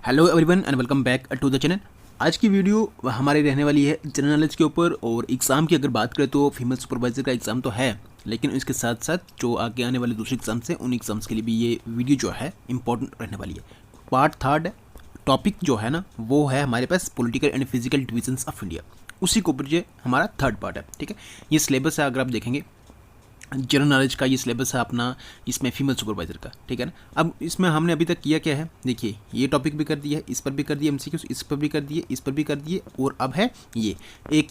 Hello everyone and welcome back to the channel. आज की video हमारी रहने वाली है जनरल नॉलेज के ऊपर। और एग्ज़ाम की अगर बात करें तो फीमेल सुपरवाइजर का एग्ज़ाम तो है, लेकिन इसके साथ साथ जो आगे आने वाले दूसरे एग्ज़ाम्स हैं उन एग्ज़ाम्स के लिए भी ये वीडियो जो है इंपॉर्टेंट रहने वाली है। पार्ट थर्ड है, टॉपिक जो है ना वो है हमारे पास political and physical divisions of India. उसी के ऊपर ये हमारा थर्ड पार्ट है। ठीक है, ये सिलेबस है, अगर आप देखेंगे जनरल नॉलेज का ये सिलेबस है अपना, इसमें फीमेल सुपरवाइजर का। ठीक है ना। अब इसमें हमने अभी तक किया क्या है, देखिए ये टॉपिक भी कर दिया है, इस पर भी कर दिया एमसीक्यूज, इस पर भी कर दिए, इस पर भी कर दिए, और अब है ये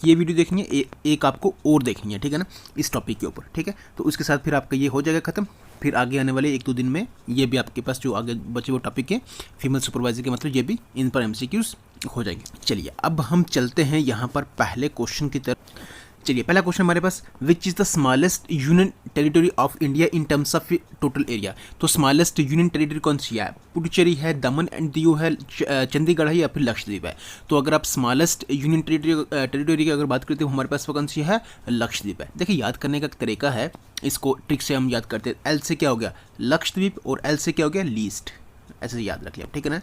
वीडियो देखनी है, एक आपको और देखनी है। ठीक है ना, इस टॉपिक के ऊपर। ठीक है, तो उसके साथ फिर आपका ये हो जाएगा ख़त्म। फिर आगे आने वाले 1-2 दिन में ये भी आपके पास जो आगे बचे वो टॉपिक है फीमेल सुपरवाइजर के, मतलब ये भी इन पर एमसीक्यूज हो जाएंगे। चलिए अब हम चलते हैं यहाँ पर पहले क्वेश्चन की तरफ। चलिए पहला क्वेश्चन हमारे पास, which is the smallest union territory of India in terms of total area. तो स्मॉलेस्ट यूनियन टेरिटरी कौन सी है? पुडुचेरी है, दमन एंड दीव है, चंडीगढ़ है, या फिर लक्षद्वीप है। तो अगर आप स्मॉलेस्ट यूनियन टेरिटरी की अगर बात करते हो हमारे पास वो कौन सी है? लक्षद्वीप है। देखिए याद करने का तरीका है, इसको ट्रिक से हम याद करते हैं। एल से क्या हो गया? लक्षद्वीप, और एल से क्या हो गया? लीस्ट। ऐसे याद रख लिया, ठीक है ना।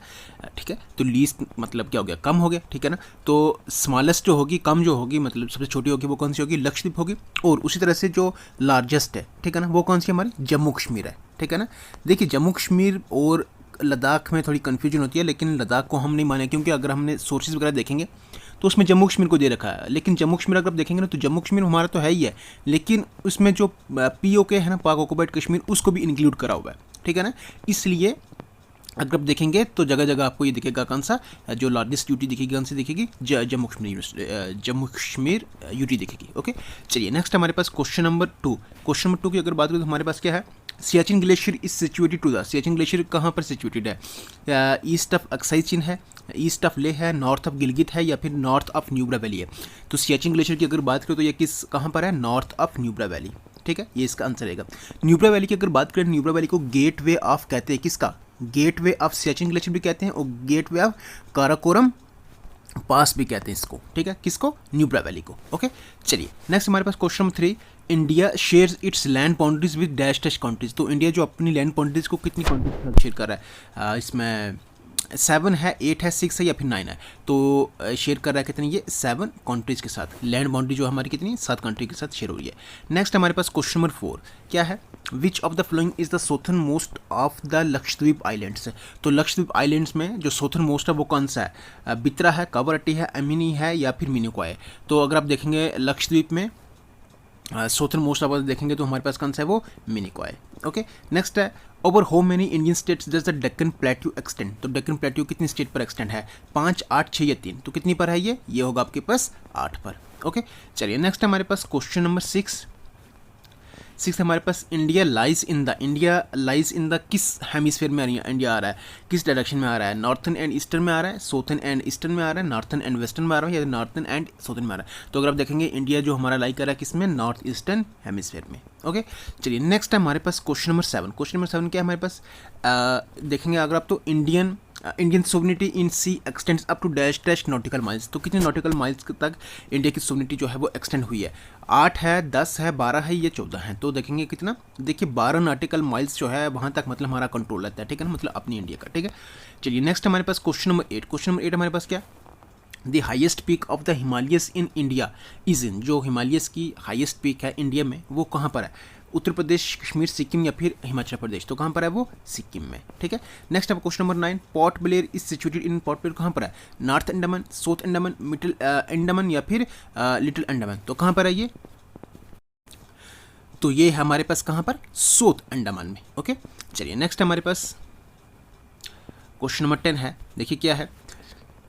ठीक है, तो लीस्ट मतलब क्या हो गया? कम हो गया। ठीक है ना, तो स्मॉलेस्ट जो होगी, कम जो होगी, मतलब सबसे छोटी होगी, वो कौन सी होगी? लक्षद्वीप होगी। और उसी तरह से जो लार्जेस्ट है, ठीक है ना, वो कौन सी हमारी? जम्मू कश्मीर है। ठीक है ना। देखिए जम्मू कश्मीर और लद्दाख में थोड़ी कन्फ्यूजन होती है, लेकिन लद्दाख को हम नहीं माने, क्योंकि अगर हमने सोर्सेज वगैरह देखेंगे तो उसमें जम्मू कश्मीर को दे रखा है। लेकिन जम्मू कश्मीर अगर आप देखेंगे ना तो जम्मू कश्मीर हमारा तो है ही है, लेकिन उसमें जो POK है ना, पाक ऑक्युपाइड कश्मीर, उसको भी इंक्लूड करा हुआ है। ठीक है ना, इसलिए अगर आप देखेंगे तो जगह जगह आपको ये दिखेगा कौन सा, जो लार्जेस्ट यूटी दिखेगी कौन सी दिखेगी? जम्मू कश्मीर यूटी दिखेगी। ओके, चलिए नेक्स्ट हमारे पास क्वेश्चन नंबर 2। क्वेश्चन नंबर 2 की अगर बात करें तो हमारे पास क्या है? Siachen glacier is situated to the, Siachen glacier कहाँ पर सिचुएटेड है? ईस्ट ऑफ अक्साई चीन है, ईस्ट ऑफ ले है, नॉर्थ ऑफ गिलगित है, या फिर नॉर्थ ऑफ न्यूब्रा वैली है। तो सियाचिन ग्लेशियर की अगर बात करें तो ये किस कहाँ पर है? North of Nubra valley. ठीक है, ये इसका आंसर रहेगा। न्यूब्रा वैली की अगर बात करें, न्यूब्रा वैली को गेट वे ऑफ कहते हैं, किसका? Gateway of Siachen glacier भी कहते हैं, और gateway of Karakoram pass भी कहते हैं इसको। ठीक है, किसको? न्यूब्रा वैली को। ओके, चलिए नेक्स्ट हमारे पास question number 3, India shares its land boundaries with dash dash countries. तो इंडिया जो अपनी लैंड बाउंड्रीज को कितनी कंट्रीज शेयर कर रहा है? इसमें 7 है, 8 है, 6 है, या फिर 9 है। तो शेयर कर रहा है कितनी? ये 7 कंट्रीज़ के साथ लैंड बाउंड्री जो हमारी कितनी? 7 कंट्री के साथ शेयर हो रही है। नेक्स्ट हमारे पास क्वेश्चन नंबर 4 क्या है? Which of the flowing is the southern most of the Lakshadweep islands. तो लक्षद्वीप आइलैंड्स में जो साउथर्न मोस्ट है वो कौन सा है? बित्रा है, कावरट्टी है, अमिनी है, या फिर मिनिकॉय है। तो अगर आप देखेंगे लक्षद्वीप में साउथर्न मोस्ट ऑफ देखेंगे तो हमारे पास कौन सा है? वो मिनिकॉय। ओके, नेक्स्ट है, over how many Indian states does the Deccan plateau extend. तो डेक्कन प्लेट्यू कितनी स्टेट पर एक्सटेंड है? 5, 8, 6 या 3। तो कितनी पर है ये होगा आपके पास 8 पर। ओके, चलिए नेक्स्ट हमारे पास क्वेश्चन नंबर 6 हमारे पास, इंडिया लाइज इन द किस हेमिस्फीयर में इंडिया आ रहा है? किस डायरेक्शन में आ रहा है? नॉर्थन एंड ईस्टर्न में आ रहा है, साउथर्न एंड ईस्टर्न में आ रहा है, नॉर्थन एंड वेस्टर्न में आ रहा है, या नॉर्थन एंड साउथर्न में आ रहा है? तो अगर आप देखेंगे इंडिया जो हमारा लाई कर रहा है किसमें? नॉर्थ ईस्टर्न हेमिस्फीयर में। ओके, चलिए नेक्स्ट है हमारे पास क्वेश्चन नंबर 7। क्वेश्चन नंबर 7 क्या है हमारे पास? देखेंगे अगर आप तो Indian sovereignty in sea extends up to dash dash nautical miles. तो कितने नॉटिकल माइल्स तक इंडिया की सोवरेनिटी जो है वो एक्सटेंड हुई है? 8 है, 10 है, 12 है, या 14 है। तो देखेंगे कितना? देखिए 12 नॉटिकल माइल्स जो है वहाँ तक मतलब हमारा कंट्रोल रहता है। ठीक है ना, मतलब अपनी इंडिया का। ठीक है, चलिए नेक्स्ट हमारे पास क्वेश्चन नंबर 8। क्वेश्चन नंबर 8 हमारे पास क्या? The highest peak of the Himalayas in India is in. जो हिमालयस की हाइएस्ट पीक है इंडिया में वो कहाँ पर है? उत्तर प्रदेश, कश्मीर, सिक्किम, या फिर हिमाचल प्रदेश। तो कहाँ पर है वो? सिक्किम में। ठीक है, नेक्स्ट अब question number 9, port Blair is situated in, port Blair कहाँ पर है? North Andaman, south Andaman, middle Andaman, या फिर लिटिल अंडमान। तो कहाँ पर है ये? तो ये हमारे पास कहाँ पर? साउथ अंडमान में। ओके, चलिए नेक्स्ट हमारे पास क्वेश्चन नंबर 10 है। देखिए क्या है?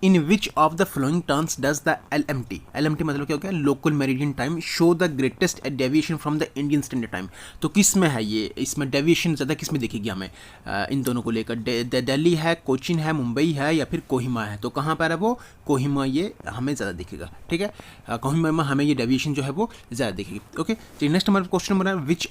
In which of the following terms does the LMT मतलब क्या हो गया? Local meridian time show the greatest deviation from the Indian standard time. तो किस में है ये? इसमें डेविएशन ज़्यादा किस में दिखेगी हमें इन दोनों को लेकर? दिल्ली है, कोचिन है, मुंबई है, या फिर कोहिमा है। तो कहाँ पर है वो? कोहिमा ये हमें ज़्यादा दिखेगा। ठीक है, कोहिमा में हमें ये डेविएशन जो है वो ज़्यादा दिखेगी। ओके, चलिए नेक्स्ट हमारा क्वेश्चन नंबर है, which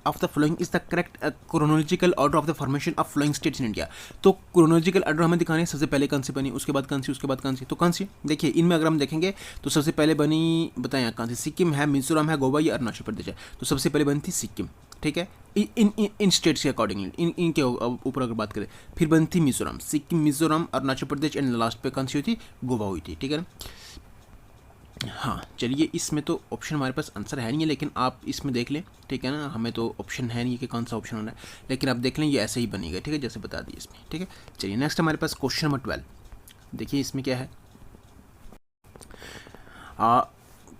of the flowing is the correct chronological order of the formation of flowing states in India. तो क्रोनोलॉजिकल ऑर्डर हमें दिखाने हैं, सबसे पहले कौन सी बनी, उसके बाद कौन सी, उसके बाद कौन सी। तो कौन सी? देखिए इनमें अगर हम देखेंगे तो सबसे पहले बनी, बताएं कौन सी? सिक्किम है, मिजोरम है, गोवा या अरुणाचल प्रदेश है। तो सबसे पहले बनी थी सिक्किम। ठीक है, इन स्टेट्स के अकॉर्डिंगली इनके ऊपर अगर बात करें। फिर बनती मिजोरम, सिक्किम, मिजोरम, अरुणाचल प्रदेश एंड लास्ट पे कौन सी हुई थी, गोवा हुई थी, ठीक है ना। हाँ चलिए, इसमें तो ऑप्शन हमारे पास आंसर है नहीं है, लेकिन आप इसमें देख लें, ठीक है ना। हमें तो ऑप्शन है नहीं कि कौन सा ऑप्शन होना है, लेकिन आप देख लें ये ऐसे ही बनेगा, ठीक है, जैसे बता दिए इसमें, ठीक है। चलिए नेक्स्ट हमारे पास क्वेश्चन नंबर 12, देखिए इसमें क्या है।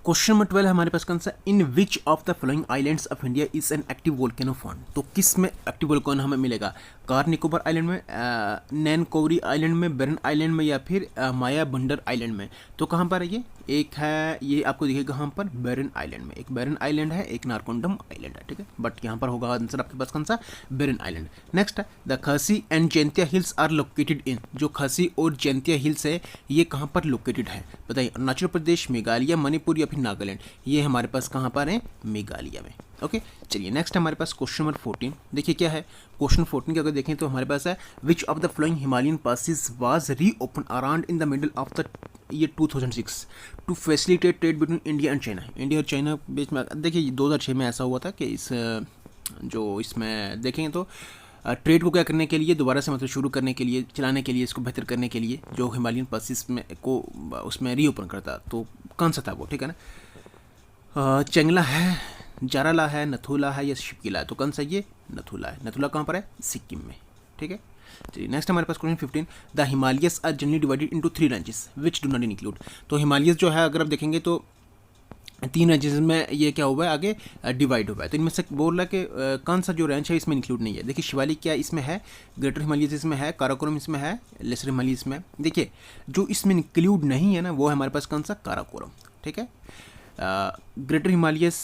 क्वेश्चन नंबर 12 हमारे पास कौन सा, in which of the following islands of India is an active volcano found. तो किस में एक्टिव वोल्केनो हमें मिलेगा, कार निकोबार आइलैंड में, नैन कोवरी आइलैंड में, बेरन आइलैंड में, या फिर माया बंदर आइलैंड में। तो कहाँ पर है ये, एक है ये आपको दिखेगा कहाँ पर, बेरन आइलैंड में, एक बेरन आइलैंड है, एक नारकोंडम आइलैंड है, ठीक है, बट यहाँ पर होगा आंसर आपके पास कौन सा, बेरन आइलैंड। नेक्स्ट है, the Khasi and Jaintia hills are located in, जो खसी और जैंतिया हिल्स है ये कहाँ पर लोकेटेड है, बताइए, अरुणाचल प्रदेश, मेघालय, मणिपुर या फिर नागालैंड। ये हमारे पास कहाँ पर है, मेघालय में। ओके चलिए नेक्स्ट हमारे पास क्वेश्चन नंबर 14, देखिए क्या है। क्वेश्चन 14 के अगर देखें तो हमारे पास है, which of the following Himalayan passes was re open around in the middle of the year 2006 to facilitate trade between India and China. India और चाइना बीच में, देखिए 2006 में ऐसा हुआ था कि इस जो इसमें देखेंगे तो ट्रेड को क्या करने के लिए, दोबारा से मतलब शुरू करने के लिए, चलाने के लिए, इसको बेहतर करने के लिए, जो हिमालयन पासिस में को उसमें रीओपन करता, तो कौन सा था वो, ठीक है ना। चंगला है, जाराला है, नथुला है या शिपकिला है, तो कौन सा ये, नथुला है। नथुला कहाँ पर है, सिक्किम में, ठीक है। चलिए नेक्स्ट हमारे पास question 15, the Himalayas are generally divided into 3 ranges which do not include. तो हिमालयस जो है अगर आप देखेंगे तो 3 रेंजेस में ये क्या हुआ है, आगे डिवाइड हुआ है। तो इनमें से बोल रहा है कि कौन सा जो रेंज है इसमें इंक्लूड नहीं है। देखिए शिवालिक क्या इसमें है, ग्रेटर हिमालयस इसमें है, काराकोरम इसमें है, लेसर हिमालयस इसमें। देखिए जो इसमें इंक्लूड नहीं है ना, वो है हमारे पास कौन सा, काराकोरम, ठीक है। ग्रेटर हिमालयस,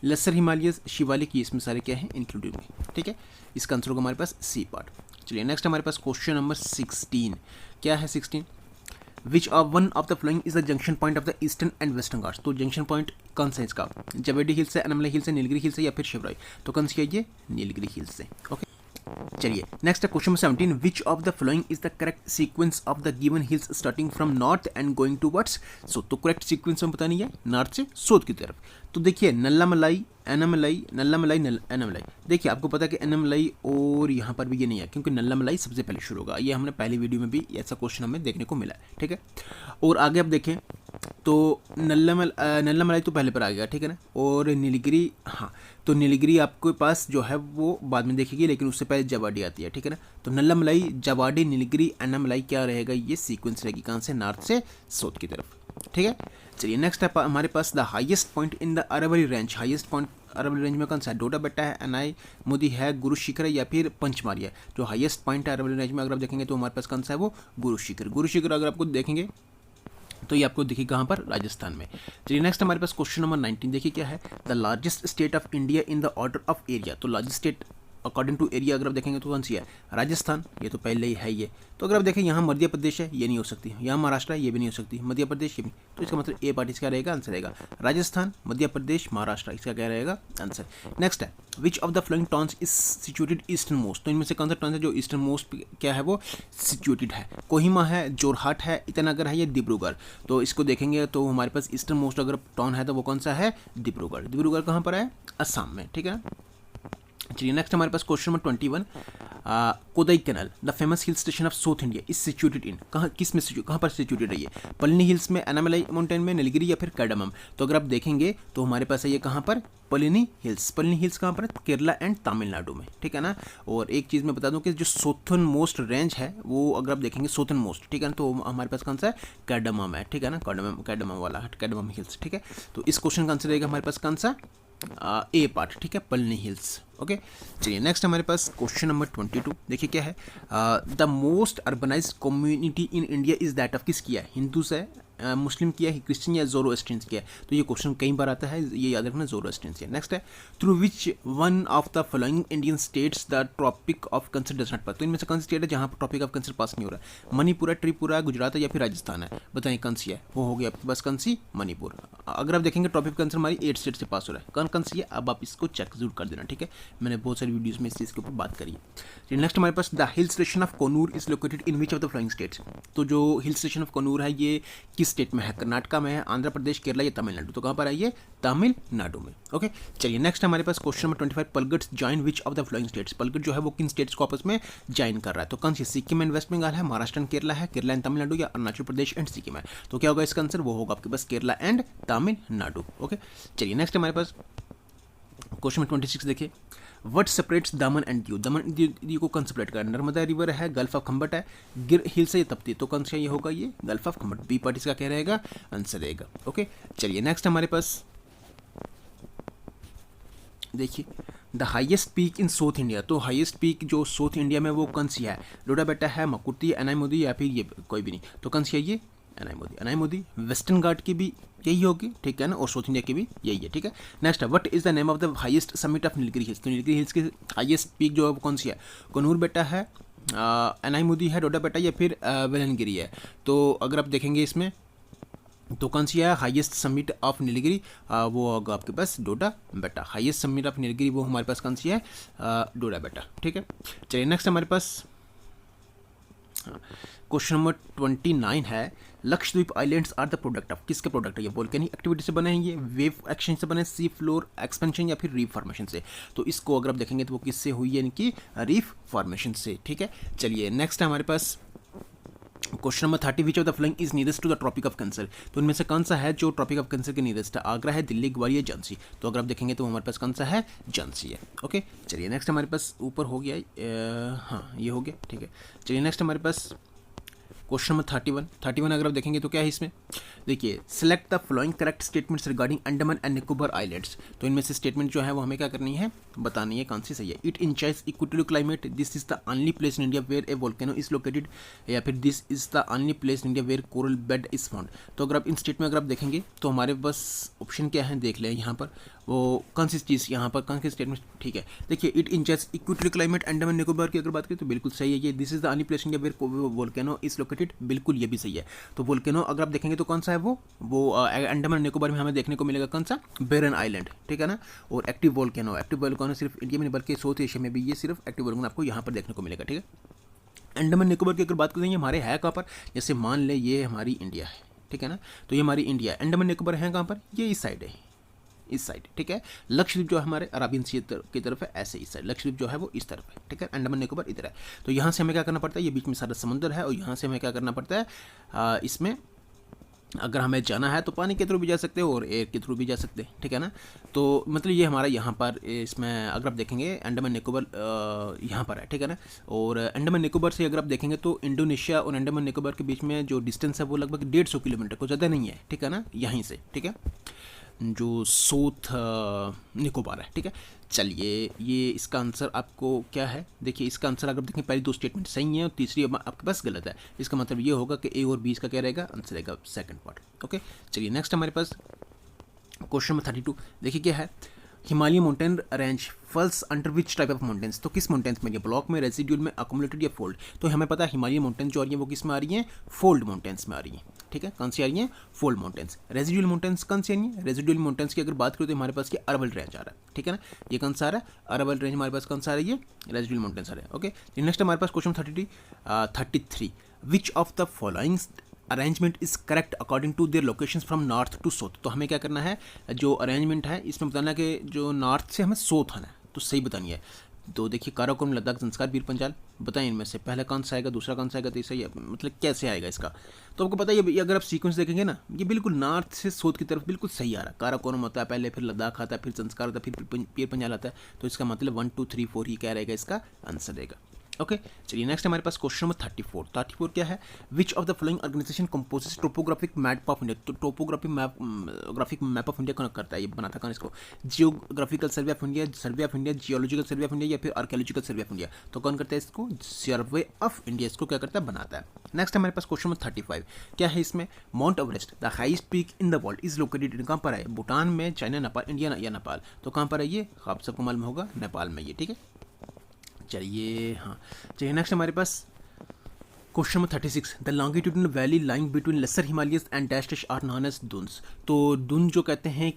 लेसर हिमालयस, शिवालिक, ये इसमें सारे क्या है, इंक्लूडेड है, ठीक है। इसका आंसर होगा हमारे पास सी पार्ट। चलिए नेक्स्ट हमारे पास क्वेश्चन नंबर 16, क्या है 16, which of one of the flowing is the junction point of the eastern and western Ghats. तो जंक्शन पॉइंट कौन सा है इसका, जवेडी हिल्स है, अनमलाई हिल्स है, नीलगिरी हिल्स है या फिर शिवराई। तो कौन सी है ये, नीलगिरी हिल्स से। ओके चलिए नेक्स्ट है question 17, which of the flowing is the correct sequence of the given hills starting from north and going towards south. तो करेक्ट सीक्वेंस में पता नहीं है, नॉर्थ से साउथ की तरफ। तो देखिए नल्लामलाई, एनामलाई, नल्लामलाई, एनामलाई। देखिए आपको पता है कि एनामलाई और यहाँ पर भी ये नहीं है, क्योंकि नल्लामलाई सबसे पहले शुरू होगा। ये हमने पहली वीडियो में भी ऐसा क्वेश्चन हमें देखने को मिला है, ठीक है। और आगे आप देखें तो नल्लामलाई तो पहले पर आ गया, ठीक है ना। और नीलगिरी, हाँ तो नीलगिरी आपके पास जो है वो बाद में देखेगी, लेकिन उससे पहले जवाडी आती है, ठीक है ना। तो नल्लामलाई, जवाडी, नीलगिरी, एनामलाई क्या रहेगा, ये सीक्वेंस रहेगी कहाँ से, नॉर्थ से साउथ की तरफ, ठीक है। चलिए नेक्स्ट है हमारे पास the highest point in the Aravalli range. Highest point Aravalli range में कौन सा है, डोडा बेट्टा है, एनाई मोदी है, गुरु शिखर है या फिर पंचमारी है। जो हाईएस्ट पॉइंट है अरावली रेंज में अगर आप देखेंगे तो हमारे पास कौन सा है वो, गुरु शिखर। गुरु शिखर अगर आपको देखेंगे तो ये आपको देखिए कहाँ पर, राजस्थान में। चलिए नेक्स्ट हमारे पास क्वेश्चन नंबर 19, देखिए क्या है, the largest state of India in the order of area. तो largest state according to area अगर आप देखेंगे तो कौन सी है, राजस्थान, ये तो पहले ही है ये। तो अगर आप देखें यहाँ मध्य प्रदेश है, ये नहीं हो सकती, यहाँ महाराष्ट्र है, ये भी नहीं हो सकती, मध्य प्रदेश ये भी। तो इसका मतलब ए पार्ट इसका रहेगा, आंसर रहेगा राजस्थान, मध्य प्रदेश, महाराष्ट्र, इसका क्या रहेगा आंसर। नेक्स्ट है, which of the flowing towns is situated eastern most. तो इनमें से कौन सा टाउन है जो ईस्टर्न मोस्ट क्या है वो सिचुएटेड है, कोहिमा है, जोरहाट है, ईटानगर है या डिब्रूगढ़। तो इसको देखेंगे तो हमारे पास ईस्टर्न मोस्ट अगर टाउन है तो वो कौन सा है, डिब्रूगढ़। डिब्रूगढ़ कहाँ पर है, असम में, ठीक है। चलिए नेक्स्ट हमारे पास question number 21, Kodaikanal the famous hill station of south India is situated in, कहाँ किस में कहाँ पर सिचुएटेड है ये, पलनी हिल्स में, एनामलाई माउंटेन में, नीलगिरी या फिर कैडमम। तो अगर आप देखेंगे तो हमारे पास है ये कहाँ पर, पलनी हिल्स। पलनी हिल्स कहाँ पर है, केरला एंड तमिलनाडु में, ठीक है ना। और एक चीज़ मैं बता दूं कि जो साउथर्न मोस्ट रेंज है वो अगर आप देखेंगे साउथर्न मोस्ट, ठीक है ना, तो हमारे पास कौन सा है, कैडमम है, ठीक है ना, कैडमम वाला कैडमम हिल्स, ठीक है। तो इस क्वेश्चन का आंसर रहेगा हमारे पास कौन सा, ए पार्ट, ठीक है, पलनी हिल्स। ओके चलिए नेक्स्ट हमारे पास क्वेश्चन नंबर 22, देखिए क्या है, the most urbanised community in India is that of, किस किया है, हिंदू से, मुस्लिम किया है, क्रिश्चियन या ज़ोरोएस्ट्रियंस किया है। तो ये क्वेश्चन कई बार आता है, ये याद रखना, ज़ोरोएस्ट्रियंस है। नेक्स्ट है, through which one of the following Indian states the tropic of cancer does not pass. तो इनमें से कौन सी स्टेट है जहाँ पर टॉपिक ऑफ कंसर पास नहीं हो रहा है, मणिपुर है, त्रिपुरा, गुजरात है या फिर राजस्थान है, बताइए कौन सी है, वो हो गया आपके पास कौन सी, मणिपुर। अगर आप देखेंगे टॉपिक ऑफ कंसर हमारी 8 स्टेट से पास हो रहा है, कौन कौन सी है, अब आप इसको चेक जरूर कर देना, ठीक है। मैंने बहुत सारी वीडियोज़ में इस चीज़ के ऊपर बात करी है। नेक्स्ट हमारे पास the hill station of Coonoor is located in which of the following states. तो जो हिल स्टेशन ऑफ कोनूर है ये किस किस स्टेट में है, कर्नाटका में है, आंध्र प्रदेश, केरला या तमिलनाडु, तो कहाँ पर है ये, तमिलनाडु में। ओके चलिए नेक्स्ट हमारे पास question number 25, Palghats join which of the following states, Palghat जो है वो किन स्टेट्स को आपस में ज्वाइन कर रहा है, तो कौन सी, सिक्किम एंड वेस्ट बंगाल है, महाराष्ट्र एंड केरला है, केरला एंड तमिलनाडु या अरुणाचल प्रदेश एंड सिक्किम है, तो क्या होगा इसका आंसर, वो होगा आपके पास केरला एंड तमिलनाडु। ओके चलिए नेक्स्ट हमारे पास क्वेश्चन नंबर 26 देखिए, व्हाट सेपरेट्स दामन एंड दीव, दामन एंड दीव को कौन सेपरेट कर, नर्मदा रिवर है, गल्फ ऑफ खम्बट है, गिर हिल से ये तपती, तो कौन सा ये होगा, ये गल्फ ऑफ खम्बट, बी पार्ट इसका क्या रहेगा, आंसर रहेगा। ओके चलिए नेक्स्ट हमारे पास देखिए, the highest peak in south India, तो हाईएस्ट पीक जो साउथ इंडिया में वो कौन सी है, डोडा बेटा है, मकुटी, एनाई या फिर ये कोई भी नहीं, तो कौन सी है ये, एनाई मोदी, वेस्टर्न घाट की भी यही होगी, ठीक है ना, और साउथ इंडिया की भी यही है, ठीक है। नेक्स्ट है, what is the name of the highest summit of Nilgiri hills, तो नीलगिरी हिल्स की हाईएस्ट पीक जो है वो कौन सी है, कनूर बेटा है, एनाई मोदी है, डोडा बेटा या फिर वेलनगिरी है, तो अगर आप देखेंगे इसमें तो कौन सी है हाईएस्ट समिट ऑफ नीलगिरी, वो होगा आपके पास डोडा बेटा, हाईएस्ट समिट ऑफ नीलगिरी वो हमारे पास कौन सी है, डोडा बेटा, ठीक है। चलिए नेक्स्ट हमारे पास क्वेश्चन नंबर 29 है, Lakshadweep islands are the product of, किसके प्रोडक्ट है, ये वोल्केनिक एक्टिविटी से बने हैं, ये वेव एक्शन से बने, सी फ्लोर एक्सपेंशन या फिर रीफ फॉर्मेशन से, तो इसको अगर आप देखेंगे तो वो किससे हुई है, इनकी रीफ फॉर्मेशन से, ठीक है। चलिए नेक्स्ट है हमारे पास question number 30, which of the flowing is nearest to the tropic of cancer, तो इनमें से कौन सा है जो ट्रॉपिक ऑफ कैंसर के नियरेस्ट है, आगरा है, दिल्ली, ग्वालियर, झांसी, तो अगर आप देखेंगे तो हमारे पास कौन सा है, झांसी है। ओके चलिए नेक्स्ट हमारे पास ऊपर हो गया, हाँ ये हो गया, ठीक है। चलिए नेक्स्ट हमारे पास क्वेश्चन नंबर 31 अगर आप देखेंगे तो क्या है इसमें, देखिए, select the flowing correct statements regarding Andaman and Nicobar islands, तो इनमें से स्टेटमेंट जो है वो हमें क्या करनी है, बतानी है कौन सी सही है। It enjoys equatorial climate, this is the only place in India where a volcano is located, या फिर this is the only place in India where coral bed is found, तो अगर आप इन स्टेट में अगर आप देखेंगे तो हमारे पास ऑप्शन क्या है, देख लें यहाँ पर वो कौन सी चीज़, यहाँ पर कौन सी स्टेटमेंट, ठीक है। देखिए, it enjoys equatorial climate Andaman Nicobar की अगर बात करें तो बिल्कुल सही है ये, this is the only place in India where volcano is located, बिल्कुल ये भी सही है। तो वोल्केनो अगर आप देखेंगे तो कौन सा है वो अंडमान निकोबार में हमें देखने को मिलेगा कौन सा, बेरन आइलैंड, ठीक है ना। और एक्टिव वोल्केनो सिर्फ इंडिया में नहीं बल्कि साउथ एशिया में भी ये सिर्फ एक्टिव वोल्केनो आपको यहाँ पर देखने को मिलेगा, ठीक है। अंडमान निकोबार की अगर बात करें हमारे है कहाँ पर, जैसे मान ले ये हमारी इंडिया है, ठीक है ना, तो ये हमारी इंडिया है, अंडमान निकोबार है कहाँ पर, ये इस साइड है, इस साइड, ठीक है। लक्षद्वीप जो है हमारे अरबियन सी की तरफ है, ऐसे इस साइड लक्षद्वीप जो है वो इस तरफ है, ठीक है। अंडमान निकोबार इधर है, तो यहाँ से हमें क्या करना पड़ता है, ये बीच में सारा समुद्र है, और यहाँ से हमें क्या करना पड़ता है, इसमें अगर हमें जाना है तो पानी के थ्रू भी जा सकते हो और एयर के थ्रू भी जा सकते हैं, ठीक है ना। तो मतलब ये हमारा यहाँ पर इसमें अगर आप देखेंगे अंडमान निकोबार यहाँ पर है, ठीक है ना। और अंडमान निकोबार से अगर आप देखेंगे तो इंडोनेशिया और अंडमान निकोबार के बीच में जो डिस्टेंस है वो लगभग 150 किलोमीटर को ज़्यादा नहीं है, ठीक है ना, यहीं से, ठीक है, जो साउथ निकोबार है, ठीक है। चलिए ये इसका आंसर आपको क्या है, देखिए इसका आंसर अगर देखें पहली दो स्टेटमेंट सही है और तीसरी आपके पास गलत है, इसका मतलब ये होगा कि ए और बी इसका क्या रहेगा, आंसर रहेगा सेकंड पार्ट। ओके चलिए नेक्स्ट हमारे पास क्वेश्चन नंबर 32, देखिए क्या है, Himalaya mountain range falls under which type of mountains, तो किस माउंटेन्स में, ये ब्लॉक में, रेसिड्यूल में, अकोमोलेटेड या फोल्ड, तो हमें पता है हिमालय माउंटेन जो आ रही है वो किस में आ रही है, फोल्ड माउंटेन्स में आ रही है, ठीक है। कौन सी आ रही है, फोल्ड माउंटेन्स। रेसिड्यूल माउंटेन्स कौन सी आ रही है, रेसिड्यूल माउंटेन्स की अगर बात करें तो हमारे पास ये अरवल रेंज आ रहा है, ठीक है ना, ये कौन सा आ रहा है, अरवल रेंज हमारे पास कौन सा आ रही है, रेसिड्यूल माउंटेन्स आ रहा है। ओके नेक्स्ट हमारे पास question 33, which of the following arrangement is correct according to their locations from north to south, तो हमें क्या करना है, जो अरेंजमेंट है इसमें बताना कि जो नॉर्थ से हमें साउथ आना है तो सही बतानी है। तो देखिए काराकोरम, लद्दाख, ज़ंस्कार, पीर पंजाल, बताएं इनमें से पहला कौन सा आएगा, दूसरा कौन सा आएगा, तीसरा, मतलब कैसे आएगा इसका, तो आपको पता है ये अगर आप सीक्वेंस देखेंगे ना, ये बिल्कुल नॉर्थ से साउथ की तरफ बिल्कुल सही आ रहा है। काराकोरम होता है पहले, फिर लद्दाख आता है, फिर ज़ंस्कार आता है, फिर पीर पंजाल आता है, तो इसका मतलब 1 2 3 4 ही क्या रहेगा, इसका आंसर रहेगा। ओके चलिए नेक्स्ट हमारे पास क्वेश्चन नंबर 34 क्या है, which of the following organisation composes topographic map of India, तो टोपोग्राफिक मैप ऑफ इंडिया कौन करता है, ये बनाता कौन इसको, geographical survey of India, geological survey of India या फिर आर्कियोलॉजिकल सर्वे ऑफ इंडिया, तो कौन करता है इसको, सर्वे ऑफ इंडिया इसको क्या करता है, बनाता है। नेक्स्ट हमारे पास क्वेश्चन नंबर 35 क्या है इसमें, mount Everest the highest peak in the world is located कहाँ पर है, भूटान में, चाइना, नेपाल, इंडिया या नेपाल, तो कहाँ पर है ये, आप सबको मालूम होगा नेपाल में ये, ठीक है। चलिए हाँ चलिए नेक्स्ट हमारे पास question number 36, the longitudinal valley lying between lesser Himalayas and dash dash are known as duns, तो दुन जो कहते हैं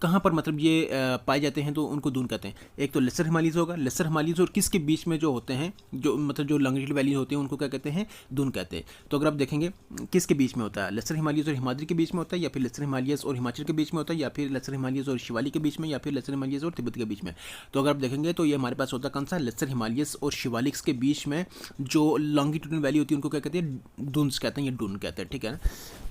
कहाँ पर मतलब ये पाए जाते हैं तो उनको दून कहते हैं। एक तो लेसर हिमालयज होगा, लेसर हिमालयज और किसके बीच में जो होते हैं, जो मतलब जो लॉन्गिट्यूड वैली होते हैं उनको क्या कहते हैं, दून कहते हैं। तो अगर आप देखेंगे किसके बीच में होता है, लेसर हिमालयज और हिमाद्री के बीच में होता है, या फिर लेसर हिमालयज और हिमाचल के बीच में होता है, या फिर लेसर हिमालयज और शिवालिक के बीच में, या फिर लेसर हिमालयज और तिब्बत के बीच में। तो अगर आप देखेंगे तो ये हमारे पास होता है कौन सा, लेसर हिमालयज और शिवालिक्स के बीच में जो लॉन्गिट्यूडनल वैली होती है उनको क्या कहते हैं, दून्स कहते हैं या डून कहते हैं, ठीक है ना।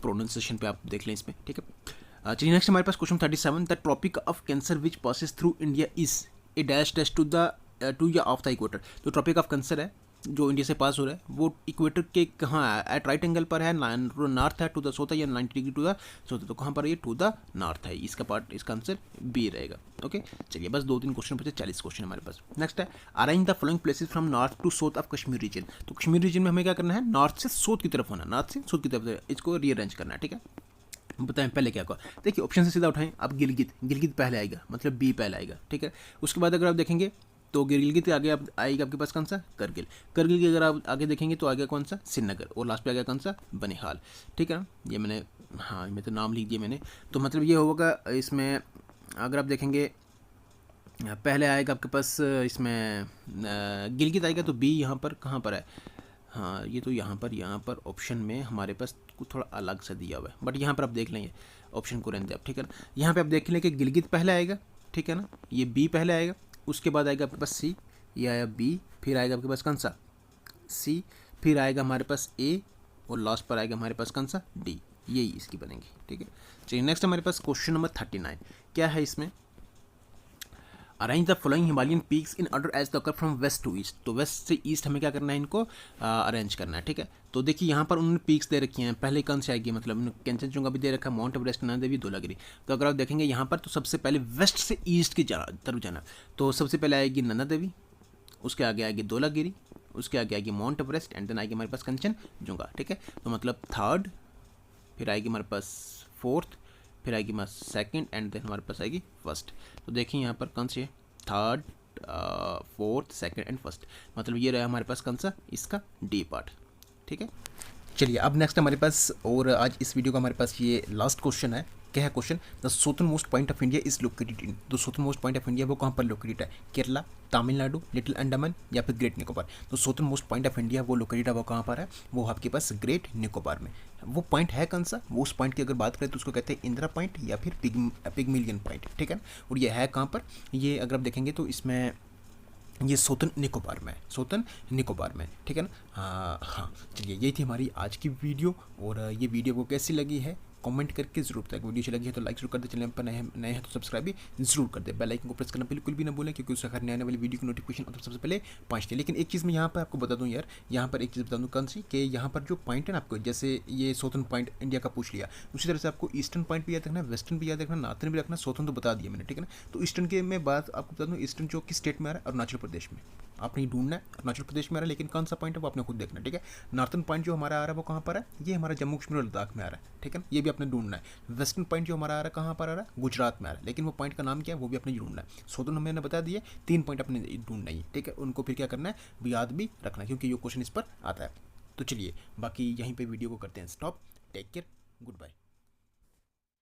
प्रोनाउंसिएशन पे आप देख लें इसमें, ठीक है। चलिए नेक्स्ट हमारे पास question 37, the tropic of cancer which passes through India is a dash dash to या ऑफ द इक्वेटर। तो ट्रॉपिक ऑफ कैंसर है जो इंडिया से पास हो रहा है वो इक्वेटर के कहाँ है, एट राइट एंगल पर है, नॉर्थ है टू द साउथ है, या 90 डिग्री टू द साउथ है। तो कहाँ पर है ये, टू द नॉर्थ है। इसका पार्ट, इसका आंसर बी रहेगा। ओके चलिए बस 2-3 क्वेश्चन बचे, 40 क्वेश्चन हमारे पास। नेक्स्ट है arrange the following places from north to south of Kashmir region. तो कश्मीर रीजन में हमें क्या करना है, नॉर्थ से साउथ की तरफ होना, नॉर्थ से साउथ की तरफ इसको रीअरेंज करना है, ठीक है। बताएं पहले क्या होगा, देखिए ऑप्शन से सीधा उठाएं आप, गिलगित पहले आएगा, मतलब बी पहले आएगा, ठीक है। उसके बाद अगर आप देखेंगे तो गिलगित आगे आप आएगा आपके पास कौन सा, करगिल की अगर आप आगे देखेंगे तो आगे कौन सा, श्रीनगर, और लास्ट पे आ गया कौन सा, बनिहाल, ठीक है ना। ये मैंने, हाँ मैं तो नाम लिख दिया मैंने। तो मतलब ये होगा इसमें अगर आप देखेंगे पहले आएगा आपके पास इसमें गिलगित आएगा, तो बी यहाँ पर कहाँ पर है, हाँ ये तो यहाँ पर ऑप्शन में हमारे पास कुछ थोड़ा अलग सा दिया हुआ है, बट यहाँ पर आप देख लेंगे ऑप्शन को रहने दें आप, ठीक है ना। यहाँ पे आप देख लें कि गिलगित पहले आएगा, ठीक है ना, ये बी पहले आएगा, उसके बाद आएगा आपके पास सी, ये आया बी, फिर आएगा आपके पास कौन सा, सी, फिर आएगा हमारे पास ए, और लास्ट पर आएगा हमारे पास कौन सा, डी। यही इसकी बनेगी, ठीक है। चलिए नेक्स्ट हमारे पास क्वेश्चन नंबर 39 क्या है इसमें, arrange the following Himalayan peaks in order as the occur from west to east. तो वेस्ट से ईस्ट हमें क्या करना है, इनको अरेंज करना है, ठीक है। तो देखिए यहाँ पर उन्होंने पीक्स दे रखी हैं, पहले कौन से आएगी, मतलब कंचनजंगा भी दे रखा है, माउंट एवरेस्ट, नंदा देवी, धौलागिरी। तो अगर आप देखेंगे यहाँ पर तो सबसे पहले वेस्ट से ईस्ट की तरफ जाना, तो सबसे पहले आएगी नंदा देवी, उसके आगे आएगी धौलागिरी, उसके आगे आएगी माउंट एवरेस्ट, एंड देन आएगी हमारे पास कंचनजंगा, ठीक है। तो मतलब थर्ड, फिर आएगी हमारे पास फोर्थ, फिर आएगी हमारे सेकंड, एंड देन हमारे पास आएगी फर्स्ट। तो देखिए यहाँ पर कौन सी है, third, fourth, second and first, मतलब ये रहा हमारे पास कौन सा, इसका डी पार्ट, ठीक है। चलिए अब नेक्स्ट हमारे पास, और आज इस वीडियो का हमारे पास ये लास्ट क्वेश्चन है। क्या है question, the southern most point of India is located in. तो southern most point of India वो कहाँ पर लोकेटेड है, केरला, तमिलनाडु, लिटिल अंडमान, या फिर ग्रेट निकोबार। तो southern most point of India वो लोकेटेड है, वो कहाँ पर है, वो आपके पास ग्रेट निकोबार में। वो पॉइंट है कौन सा, वो उस पॉइंट की अगर बात करें तो उसको कहते हैं इंदिरा पॉइंट, या फिर पिगमिलियन पॉइंट, ठीक है। और ये है कहाँ पर, ये अगर आप देखेंगे तो इसमें ये साउथर्न निकोबार में, ठीक है ना। हाँ चलिए यही थी हमारी आज की वीडियो, और ये वीडियो को कैसी लगी है कमेंट करके जरूर बताएं। वीडियो अच्छी लगी है तो लाइक जरूर कर दे, चैनल पर नए हैं तो सब्सक्राइब भी जरूर कर दे, बेल आइकन को प्रेस करना बिल्कुल भी ना भूलें, क्योंकि उससे हर नए आने वाली वीडियो की नोटिफिकेशन और सबसे पहले पहुंचती है। लेकिन एक चीज़ मैं यहाँ पर आपको बता दूँ यार, यहाँ पर एक चीज़ बता दूँ कौन सी, कि यहाँ पर जो पॉइंट है ना आपको, जैसे ये साउथर्न पॉइंट इंडिया का पूछ लिया, उसी तरह से आपको ईस्टर्न पॉइंट भी याद रखना, वेस्टर्न भी याद रखना, नॉर्थर्न भी रखना, साउथर्न तो बता दिया मैंने, ठीक है ना। तो ईस्टर्न के मैं बात आपको बता दूँ, ईस्टर्न जो किस स्टेट में आ रहा है, अरुणाचल प्रदेश में, आपने ढूंढना है, अरुणाचल प्रदेश में आ रहा है, लेकिन कौन सा पॉइंट है वो आपने खुद देखना है, ठीक है। नॉर्थर्न पॉइंट जो हमारा आ रहा है वो कहाँ पर है, ये हमारा जम्मू कश्मीर और लद्दाख में आ रहा है, ठीक है, ये भी आपने ढूंढना है। वेस्टर्न पॉइंट जो हमारा आ रहा है कहाँ पर आ रहा है, गुजरात में आ रहा है, लेकिन वो पॉइंट का नाम क्या है वो भी आपने ढूंढना है। साउथर्न मैंने बता दिया, 3 पॉइंट अपने ढूंढना ही, ठीक है, उनको फिर क्या करना है, याद भी रखना है, क्योंकि ये क्वेश्चन इस पर आता है। तो चलिए बाकी यहीं पर वीडियो को करते हैं stop, take care, good bye.